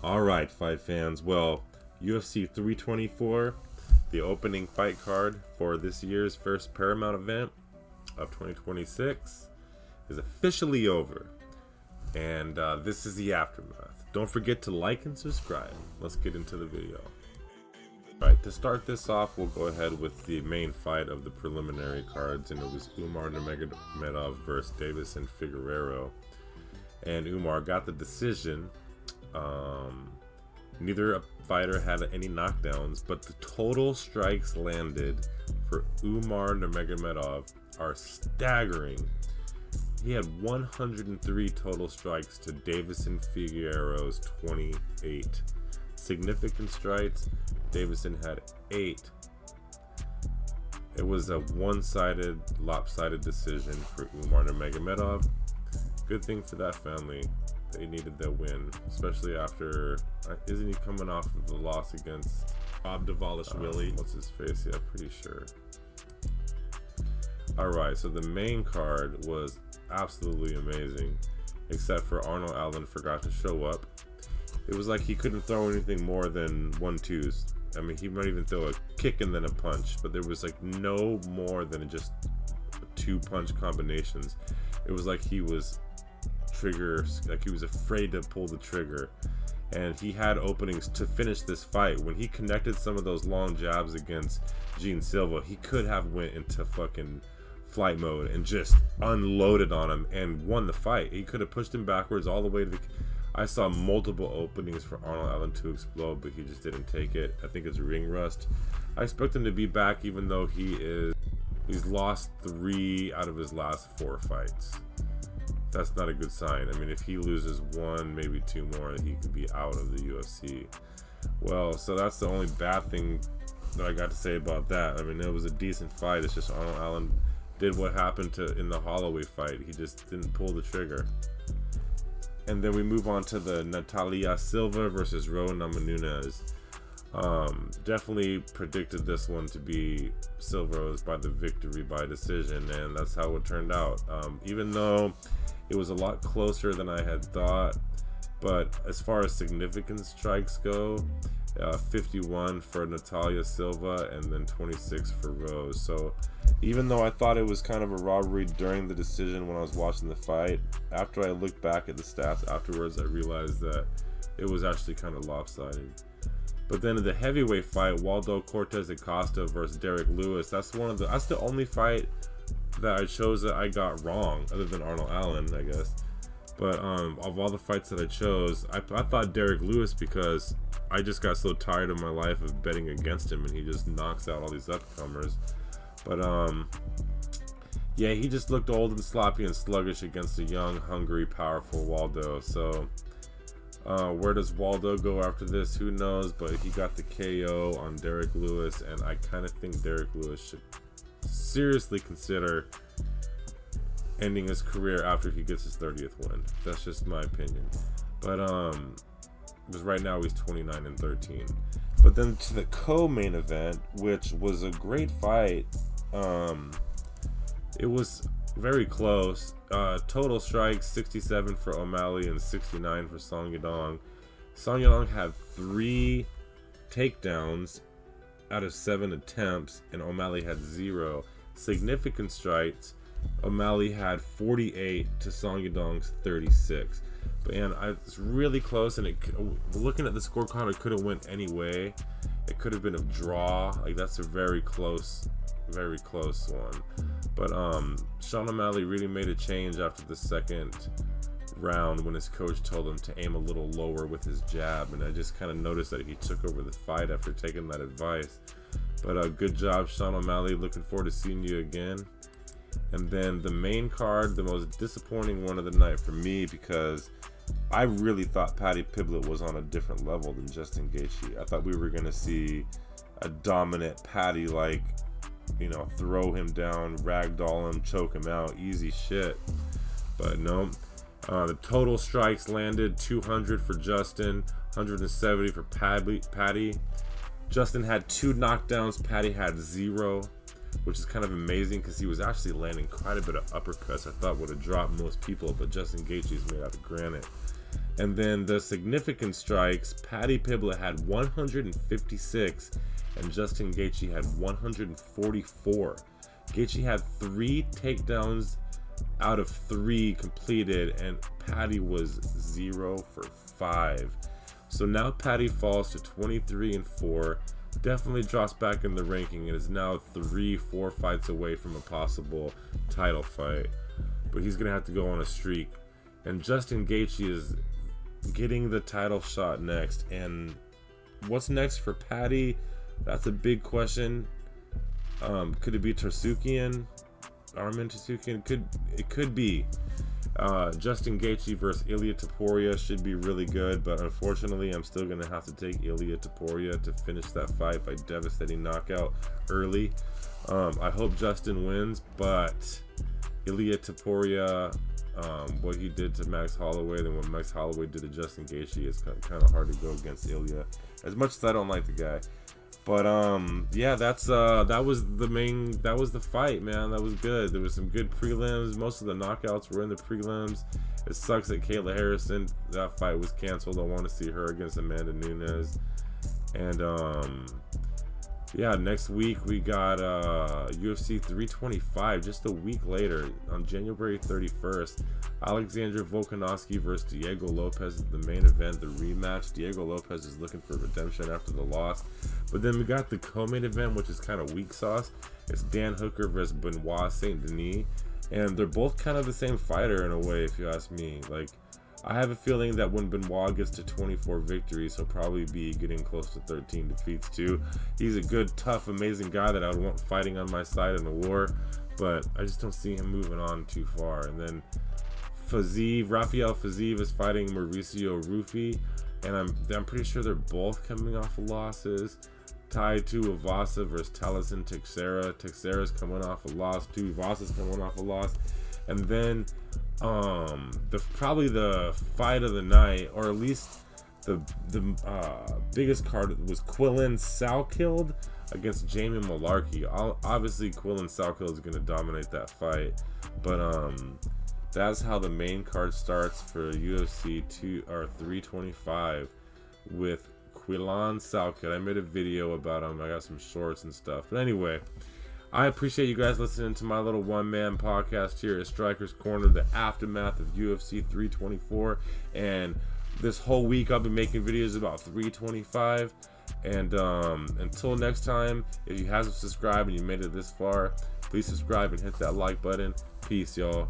Alright, fight fans. Well, UFC 324, the opening fight card for this year's first Paramount event of 2026, is officially over. And this is the aftermath. Don't forget to like and subscribe. Let's get into the video. Alright, to start this off, we'll go ahead with the main fight of the preliminary cards, and it was Umar Nurmagomedov versus Deiveson Figueiredo. And Umar got the decision. Neither fighter had any knockdowns, but the total strikes landed for Umar Nurmagomedov are staggering. He had 103 total strikes to Deiveson Figueiredo's 28. Significant strikes, Deiveson had 8. It was a one-sided, lopsided decision for Umar Nurmagomedov. Good thing for that family. They needed their win, especially after, isn't he coming off of the loss against Bob Dvalishvili? What's his face? Yeah, pretty sure. Alright, so the main card was absolutely amazing, except for Arnold Allen forgot to show up. It was like he couldn't throw anything more than 1-2s. I mean, he might even throw a kick and then a punch, but there was like no more than just 2-punch combinations. It was like he was like he was afraid to pull the trigger, and he had openings to finish this fight. When he connected some of those long jabs against Gene Silva, he could have went into fucking flight mode and just unloaded on him and won the fight. He could have pushed him backwards all the way to the... I saw multiple openings for Arnold Allen to explode, but he just didn't take it. I think it's ring rust. I expect him to be back, even though he's lost 3 out of his last 4 fights. That's not a good sign. I mean, if he loses 1, maybe 2 more, he could be out of the UFC. Well, so that's the only bad thing that I got to say about that. I mean, it was a decent fight. It's just Arnold Allen did what happened in the Holloway fight. He just didn't pull the trigger. And then we move on to the Natalia Silva versus Ro Namajunas. Definitely predicted this one to be Silva's by the victory by decision, and that's how it turned out. Even though it was a lot closer than I had thought, but as far as significant strikes go, 51 for Natalia Silva and then 26 for Rose. So even though I thought it was kind of a robbery during the decision when I was watching the fight, after I looked back at the stats afterwards, I realized that it was actually kind of lopsided. But then in the heavyweight fight, Waldo Cortez Acosta versus Derek Lewis, that's the only fight that I chose that I got wrong, other than Arnold Allen, I guess. But of all the fights that I chose, I thought Derek Lewis, because I just got so tired of my life of betting against him, and he just knocks out all these upcomers. But yeah, he just looked old and sloppy and sluggish against a young, hungry, powerful Waldo. So where does Waldo go after this? Who knows? But he got the KO on Derek Lewis, and I kind of think Derek Lewis should seriously consider ending his career after he gets his 30th win. That's just my opinion. But because right now he's 29-13. But then to the co-main event, which was a great fight. It was very close. Total strikes 67 for O'Malley and 69 for Song Yadong. Song Yadong had 3 takedowns out of 7 attempts, and O'Malley had 0. Significant strikes, O'Malley had 48 to Song Yadong's 36. But man, it's really close, and looking at the scorecard, it could have went any way. It could have been a draw. Like, that's a very close one. But Sean O'Malley really made a change after the second round when his coach told him to aim a little lower with his jab, and I just kind of noticed that he took over the fight after taking that advice. But good job, Sean O'Malley. Looking forward to seeing you again. And then the main card, the most disappointing one of the night for me, because I really thought Paddy Pimblett was on a different level than Justin Gaethje. I thought we were going to see a dominant Paddy, like, you know, throw him down, ragdoll him, choke him out, easy shit. But no. The total strikes landed 200 for Justin, 170 for Paddy. Justin had 2 knockdowns, Paddy had 0, which is kind of amazing because he was actually landing quite a bit of uppercuts I thought would have dropped most people, but Justin Gaethje is made out of granite. And then the significant strikes, Paddy Pimblett had 156 and Justin Gaethje had 144. Gaethje had 3 takedowns out of 3 completed, and Paddy was 0 for 5. So now Paddy falls to 23-4. Definitely drops back in the ranking and is now 3-4 fights away from a possible title fight. But he's gonna have to go on a streak. And Justin Gaethje is getting the title shot next. And what's next for Paddy? That's a big question. Could it be Tsarukyan? Arman Tsarukyan? It could be. Justin Gaethje versus Ilia Topuria should be really good, but unfortunately I'm still going to have to take Ilia Topuria to finish that fight by devastating knockout early. I hope Justin wins, but Ilia Topuria, what he did to Max Holloway and what Max Holloway did to Justin Gaethje is kind of hard to go against Ilia, as much as I don't like the guy. But yeah, that was the fight, man. That was good. There was some good prelims. Most of the knockouts were in the prelims. It sucks that Kayla Harrison, that fight was canceled. I want to see her against Amanda Nunes. And yeah, next week we got UFC 325 just a week later on January 31st. Alexander Volkanovski versus Diego Lopez is the main event, the rematch. Diego Lopez is looking for redemption after the loss. But then we got the co-main event, which is kind of weak sauce. It's Dan Hooker versus Benoit Saint Denis. And they're both kind of the same fighter in a way, if you ask me. Like, I have a feeling that when Benoit gets to 24 victories, he'll probably be getting close to 13 defeats too. He's a good, tough, amazing guy that I would want fighting on my side in a war, but I just don't see him moving on too far. And then Rafael Fiziev is fighting Mauricio Rufy, and I'm pretty sure they're both coming off of losses. Tai Tuivasa versus Taliesin Teixeira. Teixeira's coming off a loss. Tuivasa's coming off a loss. And then probably the fight of the night, or at least the biggest card, was Quillen Salkild against Jamie Malarkey. Obviously Quillen Salkild is going to dominate that fight, but that's how the main card starts for UFC 325 with Quillen Salkild. I made a video about him. I got some shorts and stuff. But anyway, I appreciate you guys listening to my little one-man podcast here at Striker's Corner, the aftermath of UFC 324. And this whole week I've been making videos about 325. And until next time, if you haven't subscribed and you made it this far, please subscribe and hit that like button. Peace, y'all.